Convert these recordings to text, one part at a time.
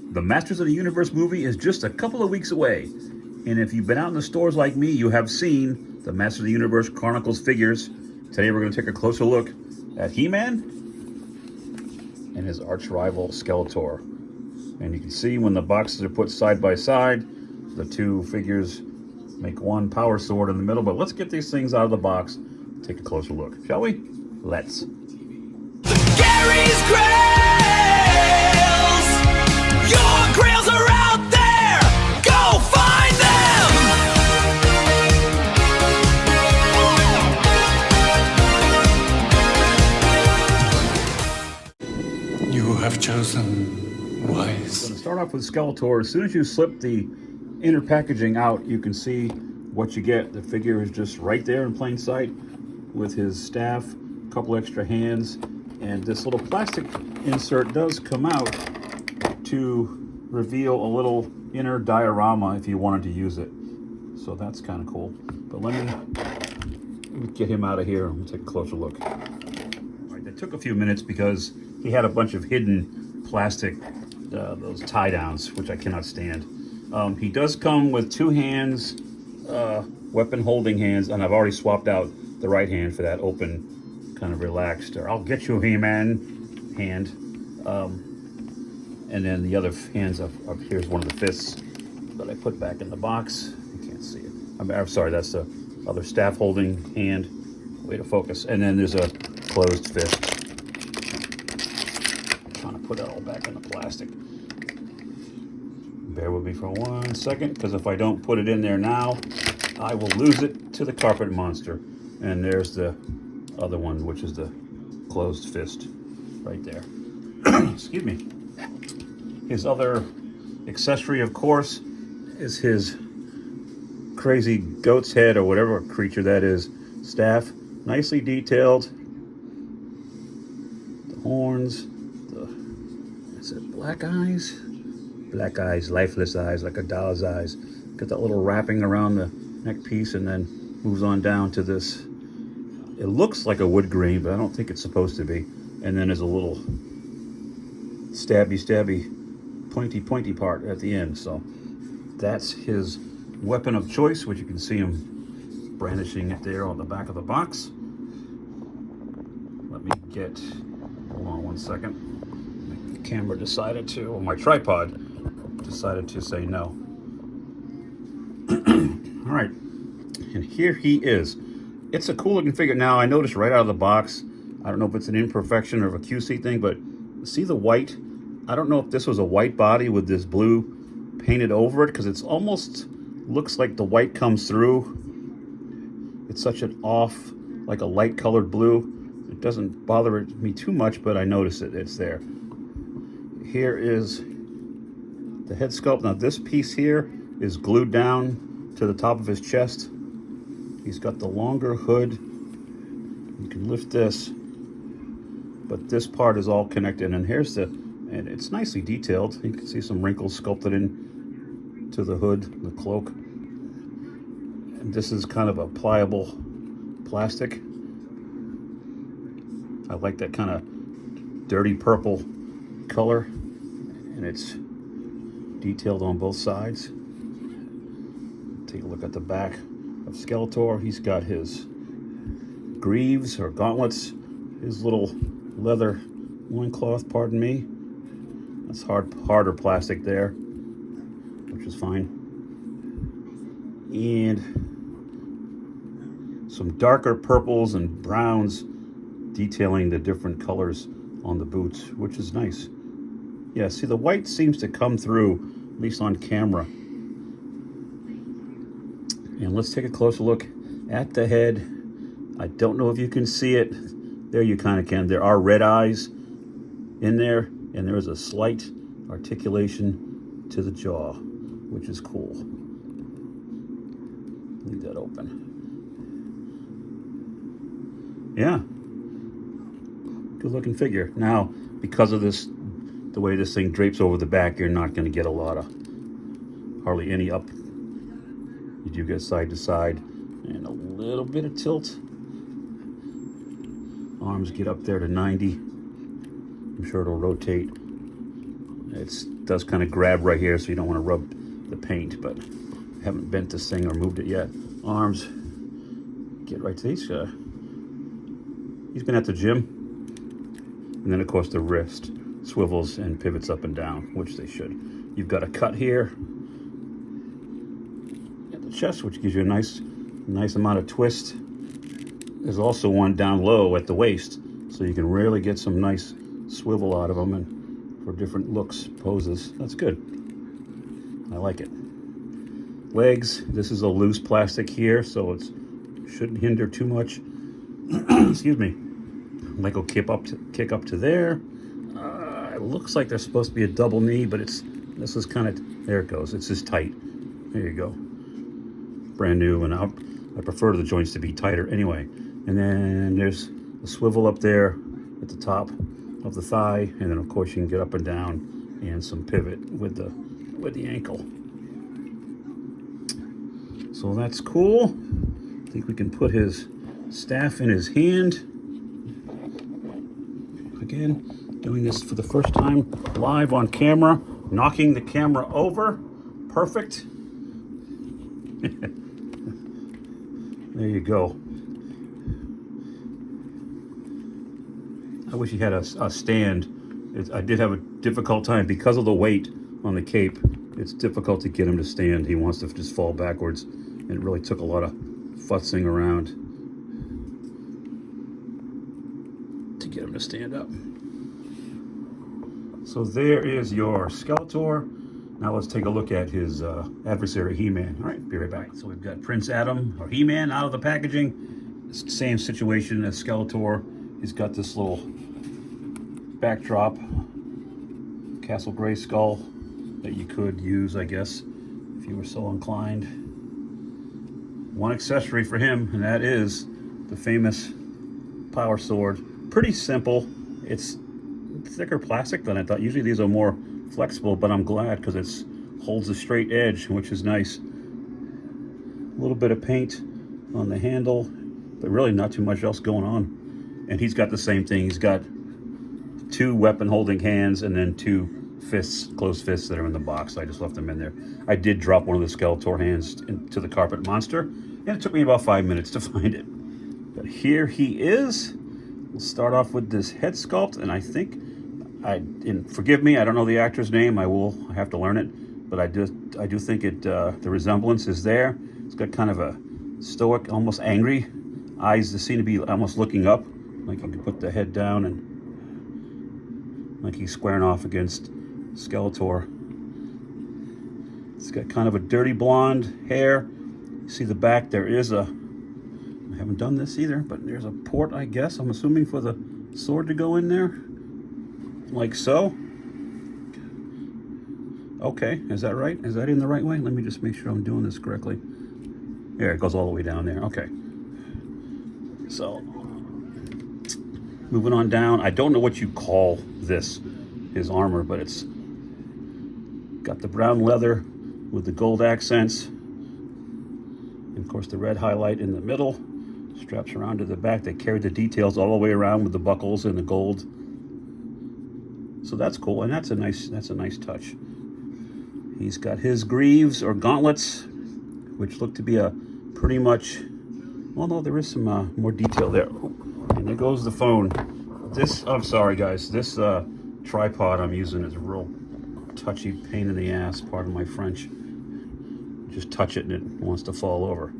The Masters of the Universe movie is just a couple of weeks away. And if you've been out in the stores like me, you have seen the Masters of the Universe Chronicles figures. Today we're going to take a closer look at He-Man and his arch rival Skeletor. And you can see when the boxes are put side by side, the two figures make one power sword in the middle. But let's get these things out of the box, take a closer look, shall we? Let's. Gary's Grails! Your grails are out there! Go find them! You have chosen wise. I'm going to start off with Skeletor. As soon as you slip the inner packaging out, you can see what you get. The figure is just right there in plain sight with his staff, a couple extra hands, and this little plastic insert does come out to reveal a little inner diorama if you wanted to use it. So that's kind of cool. But let me get him out of here and take a closer look. All right, that took a few minutes because he had a bunch of hidden plastic, those tie downs, which I cannot stand. He does come with two hands, weapon holding hands, and I've already swapped out the right hand for that open, kind of relaxed, or I'll get you, He-Man hand. And then the other hands up here's one of the fists that I put back in the box. You can't see it. I'm sorry, that's the other staff holding hand. Way to focus. And then there's a closed fist. I'm trying to put it all back in the plastic. Bear with me for 1 second, because if I don't put it in there now, I will lose it to the carpet monster. And there's the other one, which is the closed fist right there. Excuse me. His other accessory, of course, is his crazy goat's head or whatever creature that is staff. Nicely detailed. The horns. Is it black eyes? Black eyes, lifeless eyes, like a doll's eyes. Got that little wrapping around the neck piece and then moves on down to this. It looks like a wood grain, but I don't think it's supposed to be. And then there's a little stabby, pointy part at the end. So that's his weapon of choice, which you can see him brandishing it there on the back of the box. Let me get, hold on 1 second. The camera decided to, or my tripod decided to say no. All right, and here he is. It's a cool looking figure. Now I noticed right out of the box, I don't know if it's an imperfection or a QC thing, but see the white? I don't know if this was a white body with this blue painted over it, because it's almost looks like the white comes through. It's such an off, like a light colored blue. It doesn't bother me too much, but I notice it. It's there. Here is the head sculpt. Now this piece here is glued down to the top of his chest. He's got the longer hood. You can lift this, but this part is all connected. And here's and it's nicely detailed. You can see some wrinkles sculpted in to the hood, the cloak. And this is kind of a pliable plastic. I like that kind of dirty purple color, and it's detailed on both sides. Take a look at the back of Skeletor. He's got his greaves or gauntlets, his little leather loincloth, pardon me. That's harder plastic there, which is fine. And some darker purples and browns detailing the different colors on the boots, which is nice. Yeah, see, the white seems to come through, at least on camera. And let's take a closer look at the head. I don't know if you can see it. There you kind of can. There are red eyes in there, and there is a slight articulation to the jaw, which is cool. Leave that open. Yeah. Good looking figure. Now, because of this, the way this thing drapes over the back, you're not going to get a lot of, hardly any up. You do get side to side and a little bit of tilt. Arms get up there to 90. I'm sure it'll rotate. It's does kind of grab right here, so you don't want to rub the paint, but I haven't bent this thing or moved it yet. Arms, get right to these. He's been at the gym. And then, of course, the wrist swivels and pivots up and down, which they should. You've got a cut here at the chest, which gives you a nice amount of twist. There's also one down low at the waist, so you can really get some nice swivel out of them and for different looks, poses. That's good. I like it. Legs, this is a loose plastic here, so it shouldn't hinder too much. Excuse me. Leg will kick up to there. It looks like there's supposed to be a double knee, but this is kind of, there it goes. It's just tight. There you go. Brand new, and I prefer the joints to be tighter anyway. And then there's a swivel up there at the top of the thigh, and then of course you can get up and down, and some pivot with the ankle. So that's cool. I think we can put his staff in his hand. Again, doing this for the first time live on camera, knocking the camera over. Perfect. There you go. I wish he had a stand. I did have a difficult time because of the weight on the cape. It's difficult to get him to stand. He wants to just fall backwards, and it really took a lot of futzing around to get him to stand up. So there is your Skeletor. Now let's take a look at his adversary, He-Man. All right, be right back. So we've got Prince Adam, or He-Man, out of the packaging. Same situation as Skeletor. He's got this little backdrop, Castle Grayskull, that you could use, I guess, if you were so inclined. One accessory for him, and that is the famous power sword. Pretty simple. It's thicker plastic than I thought. Usually these are more flexible, but I'm glad because it holds a straight edge, which is nice. A little bit of paint on the handle, but really not too much else going on. And he's got the same thing. He's got two weapon holding hands and then two fists, closed fists that are in the box. I just left them in there. I did drop one of the Skeletor hands into the carpet monster, and it took me about 5 minutes to find it. But here he is. We'll start off with this head sculpt, and I think, and forgive me, I don't know the actor's name. I have to learn it, but I do think the resemblance is there. It's got kind of a stoic, almost angry eyes that seem to be almost looking up, like you could put the head down and like he's squaring off against Skeletor. It's got kind of a dirty blonde hair. You see the back, there is I haven't done this either, but there's a port, I guess, I'm assuming, for the sword to go in there. Like so. Okay, is that right? Is that in the right way? Let me just make sure I'm doing this correctly. There, it goes all the way down there. Okay. So, moving on down. I don't know what you call this, his armor, but it's got the brown leather with the gold accents. And of course the red highlight in the middle. Straps around to the back. They carried the details all the way around with the buckles and the gold. So that's cool, and that's a nice touch. He's got his greaves or gauntlets, which look to be a pretty much, well, no, there is some more detail there. And there goes the phone. I'm sorry guys, this tripod I'm using is a real touchy pain in the ass, pardon my French. Just touch it and it wants to fall over.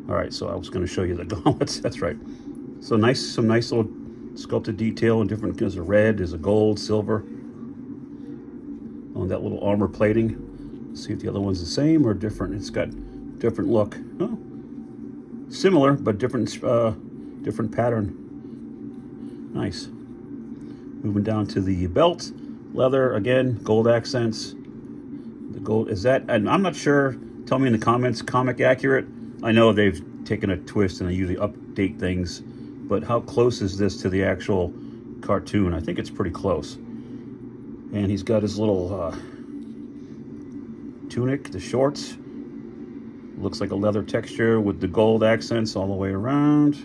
All right, so I was going to show you the gauntlets. That's right. So some nice little sculpted detail and different. There's a red, there's a gold, silver on that little armor plating. See if the other one's the same or different. It's got different look. Oh, similar but different pattern. Nice. Moving down to the belt, leather again, gold accents. The gold is that, and I'm not sure. Tell me in the comments. Comic accurate? I know they've taken a twist and they usually update things, but how close is this to the actual cartoon? I think it's pretty close. And he's got his little tunic, the shorts. Looks like a leather texture with the gold accents all the way around.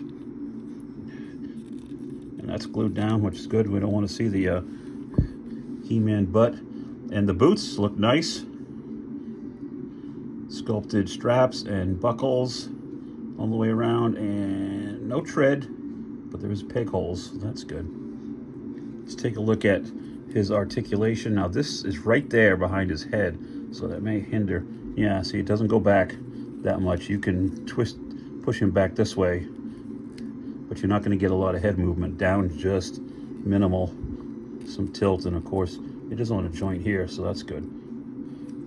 And that's glued down, which is good. We don't want to see the He-Man butt. And the boots look nice. Sculpted straps and buckles all the way around, and no tread, but there's peg holes. That's good. Let's take a look at his articulation. Now this is right there behind his head, so that may hinder. Yeah, see, it doesn't go back that much. You can push him back this way, but you're not going to get a lot of head movement. Down, just minimal. Some tilt, and of course it is on a joint here, so that's good.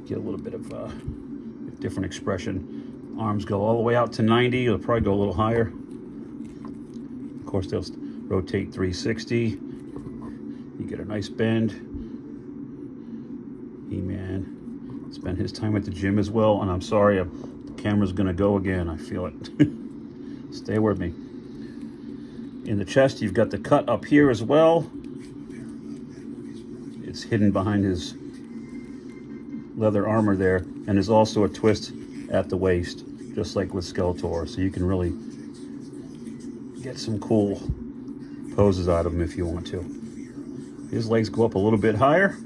Get a little bit of a different expression. Arms go all the way out to 90. It'll probably go a little higher. Of course, they'll rotate 360. You get a nice bend. He-Man spent his time at the gym as well, and I'm sorry, the camera's gonna go again. I feel it. Stay with me. In the chest, you've got the cut up here as well. It's hidden behind his leather armor there, and there's also a twist at the waist, just like with Skeletor, so you can really get some cool poses out of him if you want to. His legs go up a little bit higher.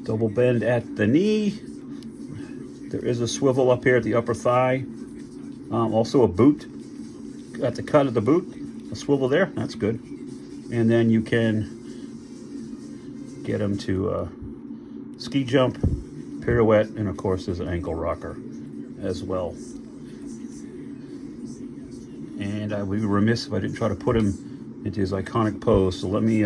Double bend at the knee. There is a swivel up here at the upper thigh. Also a boot at the cut of the boot, a swivel there. That's good. And then you can get him to ski jump, pirouette, and of course there's an ankle rocker as well. And I would be remiss if I didn't try to put him into his iconic pose. So let me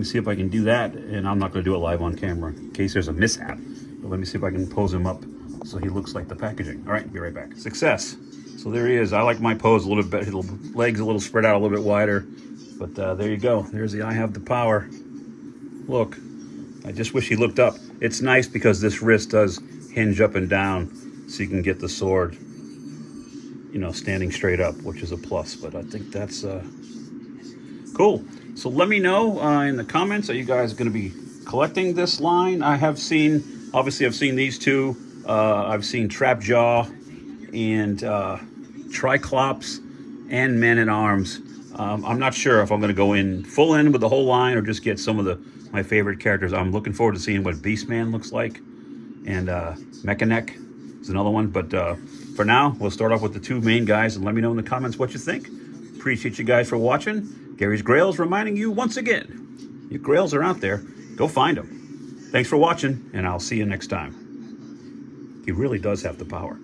see if I can do that. And I'm not going to do it live on camera in case there's a mishap. But let me see if I can pose him up so he looks like the packaging. All right, be right back. Success. So there he is. I like my pose a little bit. His legs a little spread out, a little bit wider. But there you go. There's the I have the power. Look, I just wish he looked up. It's nice because this wrist does hinge up and down, so you can get the sword, you know, standing straight up, which is a plus. But I think that's cool. So let me know in the comments, are you guys going to be collecting this line? I have seen, obviously I've seen these two. I've seen Trapjaw and Triclops and Man-at-Arms. I'm not sure if I'm going to go in full in with the whole line or just get some of my favorite characters. I'm looking forward to seeing what Beastman looks like, and Mechanic is another one. But for now, we'll start off with the two main guys, and let me know in the comments what you think. Appreciate you guys for watching. Gary's Grails reminding you once again, your Grails are out there. Go find them. Thanks for watching, and I'll see you next time. He really does have the power.